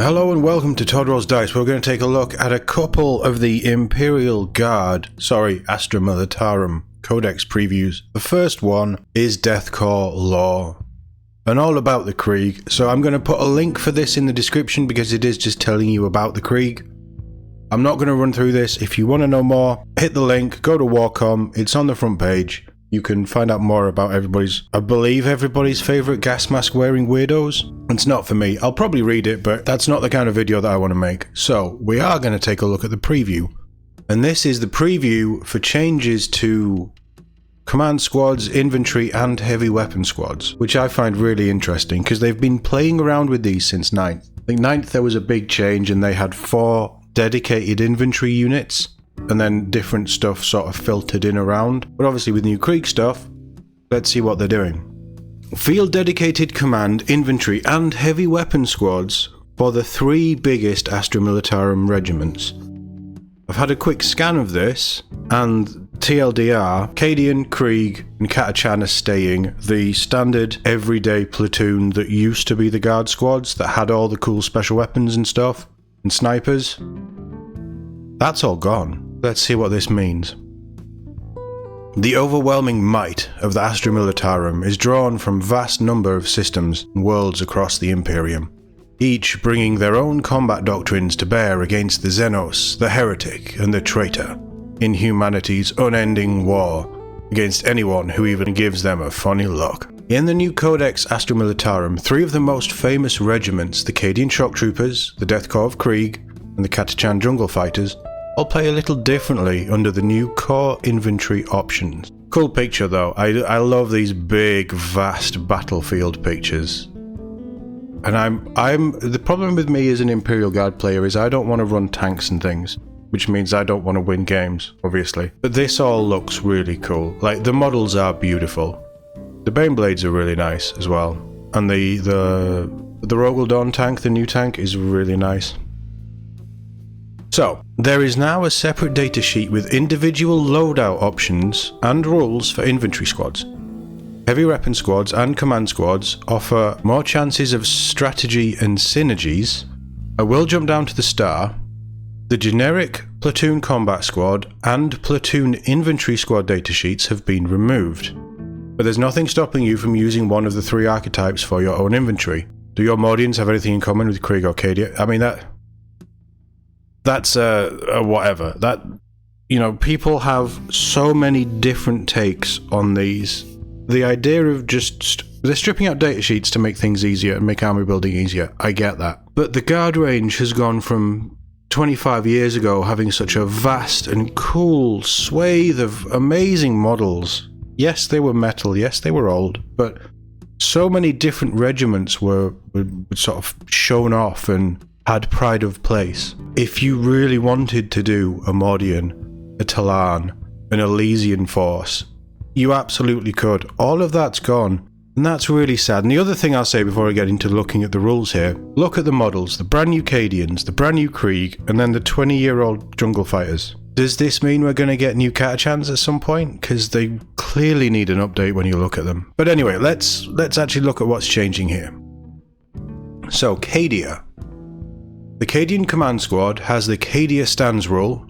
Hello and welcome to Todd Rolls Dice. We're going to take a look at a couple of the Imperial Guard, Astra Militarum codex previews. The first one is Deathcore Law, and all about the Krieg. So I'm going to put a link for this in the description because it is just telling you about the Krieg. I'm not going to run through this. If you want to know more, hit the link, go to WarCom, it's on the front page. You can find out more about everybody's favourite gas mask wearing weirdos. It's not for me. I'll probably read it, but that's not the kind of video that I want to make. So we are going to take a look at the preview. And this is the preview for changes to command squads, infantry and heavy weapon squads, which I find really interesting because they've been playing around with these since 9th. I think 9th there was a big change and they had 4 dedicated infantry units. And then different stuff sort of filtered in around. But obviously with new Krieg stuff, let's see what they're doing. Field dedicated command, infantry and heavy weapon squads for the 3 biggest Astra Militarum regiments. I've had a quick scan of this, and TLDR, Cadian, Krieg and Catachan are staying. The standard everyday platoon that used to be the guard squads that had all the cool special weapons and stuff, and snipers, that's all gone. Let's see what this means. The overwhelming might of the Astra Militarum is drawn from a vast number of systems and worlds across the Imperium, each bringing their own combat doctrines to bear against the Xenos, the heretic and the traitor, in humanity's unending war against anyone who even gives them a funny look. In the new codex Astra Militarum, 3 of the most famous regiments, the Cadian Shock Troopers, the Death Corps of Krieg and the Catachan Jungle Fighters, all play a little differently under the new core infantry options. Cool picture though. I love these big, vast battlefield pictures. And the problem with me as an Imperial Guard player is I don't want to run tanks and things, which means I don't want to win games, obviously. But this all looks really cool. Like, the models are beautiful. The Baneblades are really nice as well. And the Rogaldon tank, the new tank, is really nice. So, there is now a separate datasheet with individual loadout options and rules for infantry squads. Heavy weapon squads and command squads offer more chances of strategy and synergies. I will jump down to the star. The generic platoon combat squad and platoon infantry squad datasheets have been removed. But there's nothing stopping you from using one of the 3 archetypes for your own infantry. Do your Mordians have anything in common with Krieg or Cadia? I mean, that's whatever. That, you know, people have so many different takes on these. The idea of they're stripping out data sheets to make things easier and make army building easier. I get that. But the guard range has gone from 25 years ago having such a vast and cool swathe of amazing models. Yes, they were metal. Yes, they were old. But so many different regiments were sort of shown off and had pride of place. If you really wanted to do a Mordian, a Talan, an Elysian force, you absolutely could. All of that's gone, and that's really sad. And the other thing I'll say before I get into looking at the rules here, look at the models, the brand new Cadians, the brand new Krieg, and then the 20-year-old Jungle Fighters. Does this mean we're going to get new Catachans at some point? Because they clearly need an update when you look at them. But anyway, let's actually look at what's changing here. So, Cadia. The Cadian Command Squad has the Cadia Stands rule,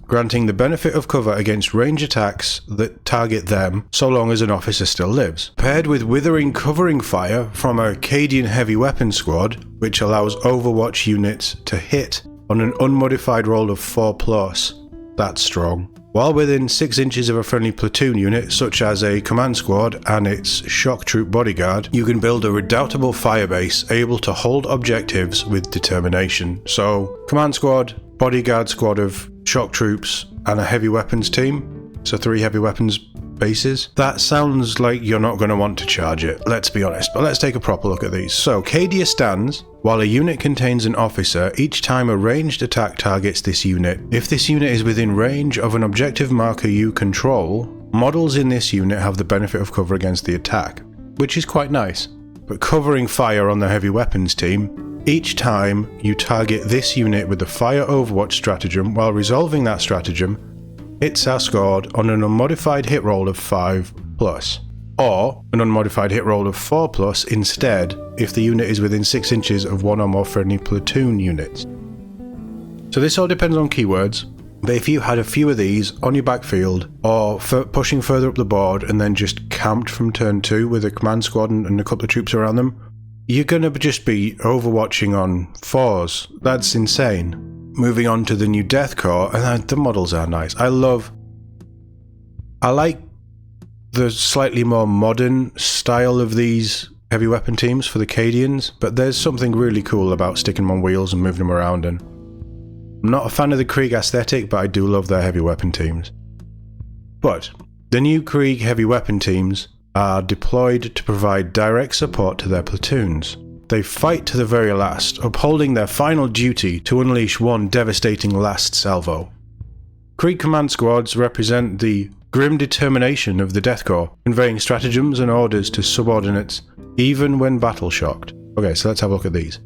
granting the benefit of cover against range attacks that target them so long as an officer still lives. Paired with Withering Covering Fire from a Cadian Heavy Weapon Squad, which allows Overwatch units to hit on an unmodified roll of 4+, that's strong. While within 6 inches of a friendly platoon unit, such as a command squad and its shock troop bodyguard, you can build a redoubtable firebase able to hold objectives with determination. So, command squad, bodyguard squad of shock troops, and a heavy weapons team. So 3 heavy weapons bases. That sounds like you're not going to want to charge it, let's be honest. But let's take a proper look at these. So, Cadia Stands. While a unit contains an officer, each time a ranged attack targets this unit, if this unit is within range of an objective marker you control, models in this unit have the benefit of cover against the attack, which is quite nice. But covering fire on the heavy weapons team, each time you target this unit with the fire overwatch stratagem, while resolving that stratagem, hits are scored on an unmodified hit roll of 5+. or an unmodified hit roll of 4+ instead if the unit is within 6 inches of one or more friendly platoon units. So this all depends on keywords, but if you had a few of these on your backfield or pushing further up the board and then just camped from turn 2 with a command squad and a couple of troops around them, you're going to just be overwatching on 4s. That's insane. Moving on to the new Death Corps, and the models are nice. I like the slightly more modern style of these heavy weapon teams for the Cadians, but there's something really cool about sticking them on wheels and moving them around, and I'm not a fan of the Krieg aesthetic, but I do love their heavy weapon teams. But the new Krieg heavy weapon teams are deployed to provide direct support to their platoons. They fight to the very last, upholding their final duty to unleash one devastating last salvo. Krieg command squads represent the grim determination of the Death Corps, conveying stratagems and orders to subordinates, even when battle-shocked. Okay, so let's have a look at these.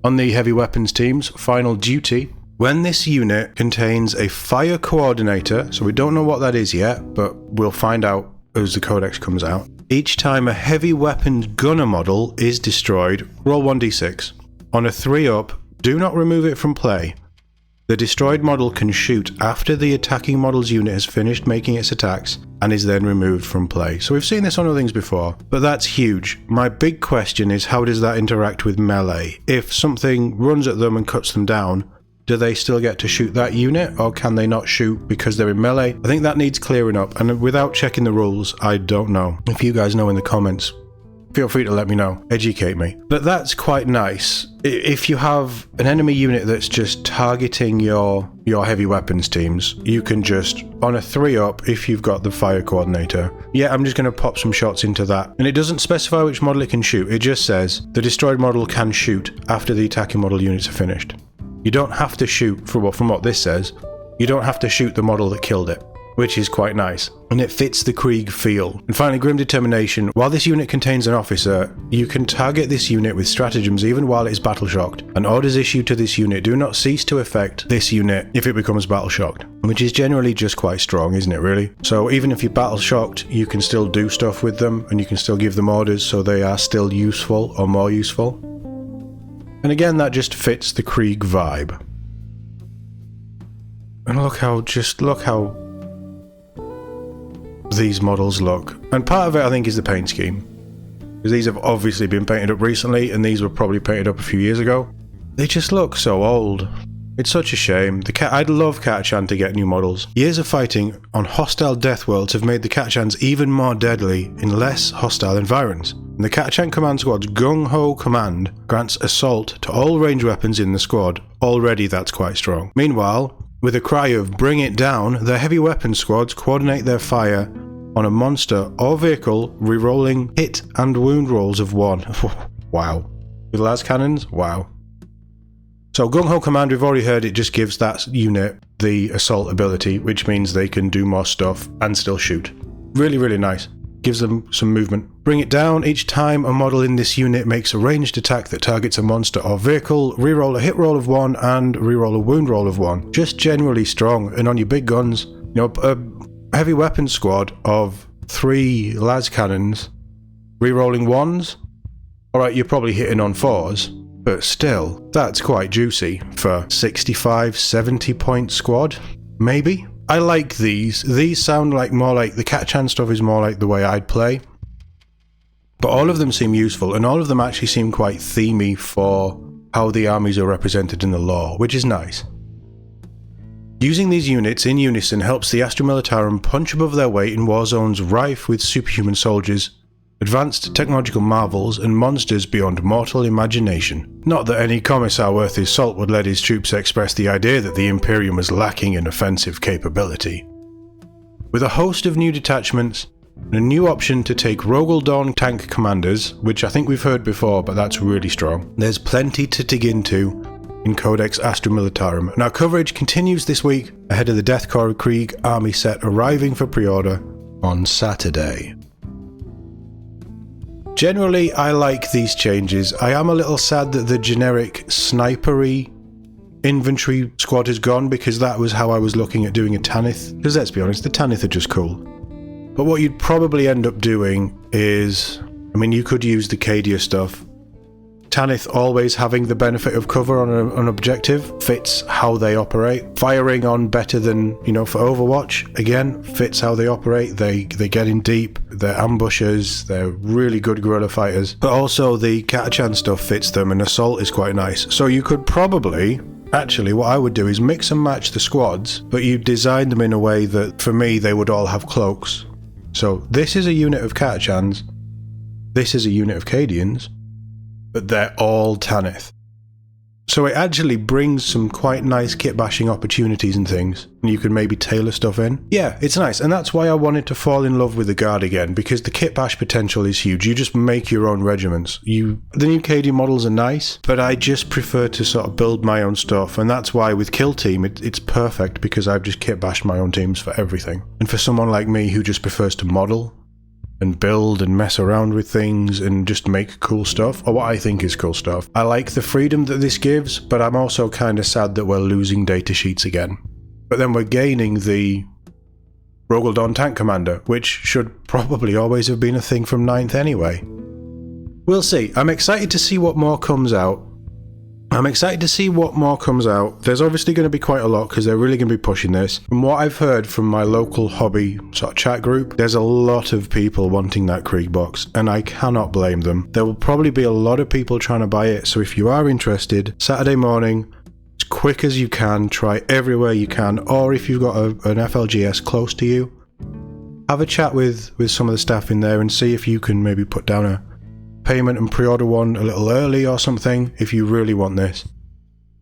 On the heavy weapons team's final duty, when this unit contains a fire coordinator, so we don't know what that is yet, but we'll find out as the codex comes out. Each time a heavy weapons gunner model is destroyed, roll 1d6. On a 3-up, do not remove it from play. The destroyed model can shoot after the attacking model's unit has finished making its attacks and is then removed from play. So we've seen this on other things before, but that's huge. My big question is, how does that interact with melee? If something runs at them and cuts them down, do they still get to shoot that unit, or can they not shoot because they're in melee? I think that needs clearing up, and without checking the rules, I don't know. If you guys know in the comments, feel free to let me know, educate me. But that's quite nice. If you have an enemy unit that's just targeting your heavy weapons teams, you can just, on a 3-up, if you've got the fire coordinator, yeah, I'm just going to pop some shots into that. And it doesn't specify which model it can shoot, it just says the destroyed model can shoot after the attacking model units are finished. You don't have to shoot, from what this says, you don't have to shoot the model that killed it, which is quite nice, and it fits the Krieg feel. And finally, Grim Determination. While this unit contains an officer, you can target this unit with stratagems even while it is battle-shocked, and orders issued to this unit do not cease to affect this unit if it becomes battle-shocked, which is generally just quite strong, isn't it really? So even if you're battle-shocked, you can still do stuff with them, and you can still give them orders so they are still useful or more useful. And again, that just fits the Krieg vibe. And look how these models look. And part of it, I think, is the paint scheme. Because these have obviously been painted up recently, and these were probably painted up a few years ago. They just look so old. It's such a shame. I'd love Catachan to get new models. Years of fighting on hostile death worlds have made the Catachans even more deadly in less hostile environs. And the Catachan Command Squad's Gung-Ho command grants assault to all range weapons in the squad. Already that's quite strong. Meanwhile, with a cry of "bring it down," their heavy weapon squads coordinate their fire on a monster or vehicle, re-rolling hit and wound rolls of 1. Wow. With las cannons? Wow. So Gung-Ho command, we've already heard, it just gives that unit the assault ability, which means they can do more stuff and still shoot. Really, really nice. Gives them some movement. Bring it down. Each time a model in this unit makes a ranged attack that targets a monster or vehicle, reroll a hit roll of 1 and reroll a wound roll of 1. Just generally strong. And on your big guns, you know, a heavy weapons squad of 3 las cannons, rerolling 1s. Alright, you're probably hitting on 4s, but still, that's quite juicy for 65, 70 point squad, maybe? I like these. These sound like more like the Catachan stuff is more like the way I'd play. But all of them seem useful, and all of them actually seem quite themey for how the armies are represented in the lore, which is nice. Using these units in unison helps the Astra Militarum punch above their weight in war zones rife with superhuman soldiers, advanced technological marvels, and monsters beyond mortal imagination. Not that any commissar worth his salt would let his troops express the idea that the Imperium was lacking in offensive capability. With a host of new detachments, and a new option to take Rogel Dawn tank commanders, which I think we've heard before, but that's really strong, there's plenty to dig into in Codex Astra Militarum, and our coverage continues this week ahead of the Death Corps Krieg army set arriving for pre-order on Saturday. Generally, I like these changes. I am a little sad that the generic snipery infantry squad has gone, because that was how I was looking at doing a Tanith. Because let's be honest, the Tanith are just cool. But what you'd probably end up doing is, I mean, you could use the Cadia stuff. Tanith always having the benefit of cover on an objective fits how they operate. Firing on better than, you know, for Overwatch, again, fits how they operate. They get in deep, they're ambushers, they're really good guerrilla fighters. But also the Catachan stuff fits them, and Assault is quite nice. So you could probably, actually what I would do is mix and match the squads, but you design them in a way that, for me, they would all have cloaks. So this is a unit of Catachans, this is a unit of Cadians, but they're all Tanith. So it actually brings some quite nice kit bashing opportunities and things, and you can maybe tailor stuff in. Yeah, it's nice, and that's why I wanted to fall in love with the Guard again, because the kit bash potential is huge. You just make your own regiments. The new Cadian models are nice, but I just prefer to sort of build my own stuff, and that's why with Kill Team it's perfect, because I've just kit bashed my own teams for everything. And for someone like me who just prefers to model and build and mess around with things and just make cool stuff, or what I think is cool stuff, I like the freedom that this gives, but I'm also kind of sad that we're losing datasheets again. But then we're gaining the Rogaldon Tank Commander, which should probably always have been a thing from 9th anyway. We'll see. I'm excited to see what more comes out. There's obviously going to be quite a lot, because they're really going to be pushing this. From what I've heard from my local hobby sort of chat group, there's a lot of people wanting that Krieg box, and I cannot blame them. There will probably be a lot of people trying to buy it, so if you are interested, Saturday morning, as quick as you can, try everywhere you can, or if you've got an FLGS close to you, have a chat with some of the staff in there and see if you can maybe put down a payment and pre-order one a little early or something if you really want this.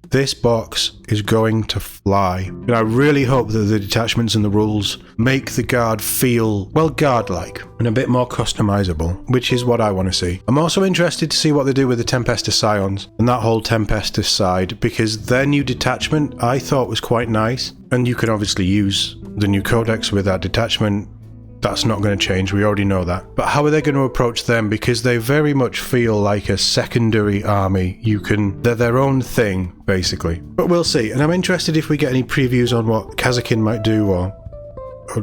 This box is going to fly, and I really hope that the detachments and the rules make the Guard feel, well, Guard-like and a bit more customizable, which is what I want to see. I'm also interested to see what they do with the Tempestus Scions and that whole Tempestus side, because their new detachment I thought was quite nice, and you can obviously use the new codex with that detachment. That's not going to change, we already know that. But how are they going to approach them? Because they very much feel like a secondary army. They're their own thing, basically. But we'll see, and I'm interested if we get any previews on what Kazakin might do, or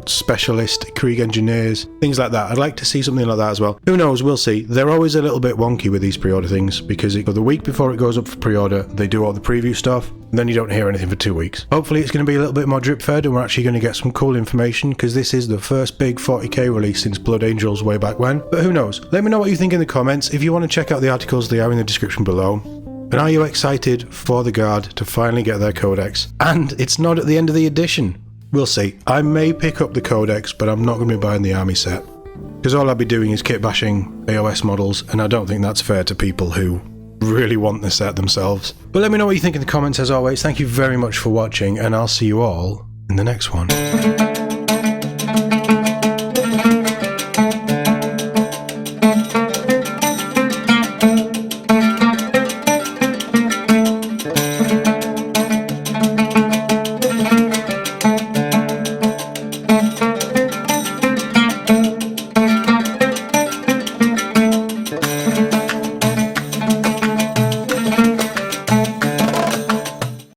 specialist Krieg engineers, things like that. I'd like to see something like that as well. Who knows, we'll see. They're always a little bit wonky with these pre-order things, because the week before it goes up for pre-order, they do all the preview stuff, and then you don't hear anything for 2 weeks. Hopefully it's going to be a little bit more drip-fed, and we're actually going to get some cool information, because this is the first big 40k release since Blood Angels way back when. But who knows? Let me know what you think in the comments. If you want to check out the articles, they are in the description below. And are you excited for the Guard to finally get their codex? And it's not at the end of the edition. We'll see. I may pick up the codex, but I'm not going to be buying the army set, because all I'll be doing is kit bashing AOS models, and I don't think that's fair to people who really want the set themselves. But let me know what you think in the comments as always. Thank you very much for watching, and I'll see you all in the next one.